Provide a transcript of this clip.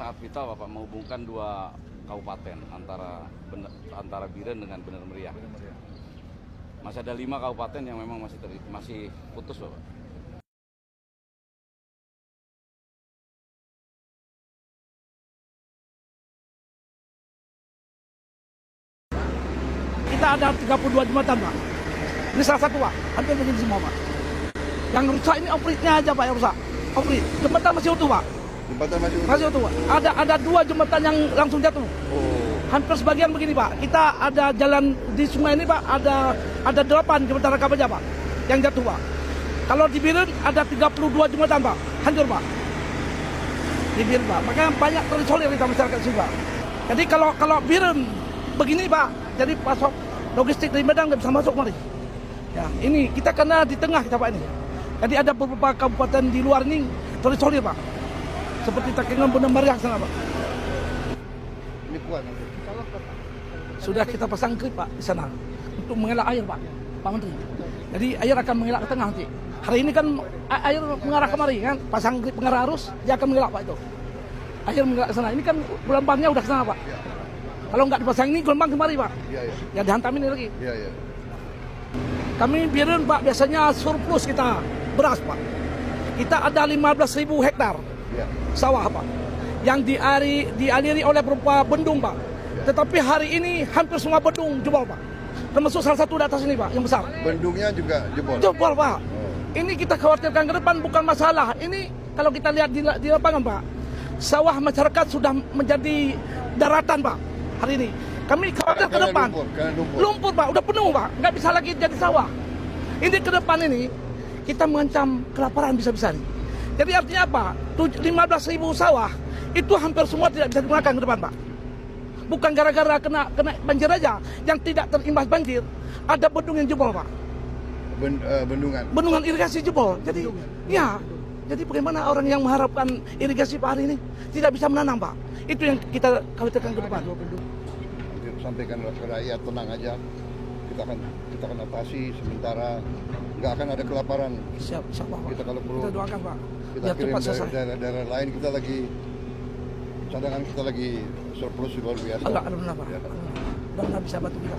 saat vital Bapak menghubungkan dua kabupaten antara Biren dengan Bener Meriah. Masih ada 5 kabupaten yang memang masih putus Bapak. Kita ada 32 jembatan Pak. Ini salah satu Pak, hampir begini semua Pak. Yang rusak ini opritnya aja Pak yang rusak. Oprit, jembatan masih utuh Pak. Jembatan masih utuh Pak. Ada 2 jembatan yang langsung jatuh. Oh. Hampir sebagian begini Pak. Kita ada jalan di sungai ini Pak, ada 8 jembatan rangkap aja Pak yang jatuh Pak. Kalau di Biren ada 32 jembatan Pak, hancur Pak. Di Biren Pak, makanya banyak terisolir kita masyarakat sini Pak. Jadi kalau Biren begini Pak, jadi pasok logistik dari Medan nggak bisa masuk mari. Ya, ini kita kena di tengah kita Pak ini. Jadi ada beberapa kabupaten di luar ini terisolir Pak. Seperti Takengon, Bener Meriah sana Pak. Ini kuat. Sudah kita pasang klip Pak di sana untuk mengelak air Pak Menteri. Jadi air akan mengelak ke tengah nanti. Hari ini kan air mengarah kemari kan, pasang klip pengarah arus, dia akan mengelak Pak itu. Air mengelak ke sana. Ini kan gelombangnya udah ke sana Pak. Ya. Kalau nggak dipasang ini gelombang kemari Pak. Iya, iya. Ya dihantam ini lagi. Iya, iya. Kami Biren Pak biasanya surplus kita beras Pak. Kita ada 15.000 hektar Iya. sawah Pak. Yang dialiri oleh berupa bendung Pak. Tetapi hari ini hampir semua bendung jebol Pak. Termasuk salah satu di atas ini Pak yang besar. Bendungnya juga jebol. Jebol Pak. Oh. Ini kita khawatirkan ke depan bukan masalah. Ini kalau kita lihat di lapangan Pak, sawah masyarakat sudah menjadi daratan Pak hari ini. Kami khawatir ke depan. Lumpur Pak, udah penuh Pak, nggak bisa lagi jadi sawah. Ini ke depan ini kita mengancam kelaparan bisa-bisa nih. Jadi artinya apa? 15.000 sawah itu hampir semua tidak bisa digunakan ke depan Pak. Bukan gara-gara kena banjir aja, yang tidak terimbas banjir, ada bendung yang jebol Pak. Bendungan. Bendungan irigasi jebol. Jadi ya, jadi bagaimana orang yang mengharapkan irigasi Pak hari ini tidak bisa menanam Pak. Itu yang kita khawatirkan ke depan. Sampaikan ke rakyat tenang aja. Kita akan atasi sementara, nggak akan ada kelaparan. Siap Pak. Kita kalau perlu Kita doakan Pak. kita Biar kirim cepat dari selesai. daerah-daerah lain, kita lagi cadangan kita lagi surplus luar biasa. Alhamdulillah Pak. Ya. Mudah-mudahan bisa bantu kita.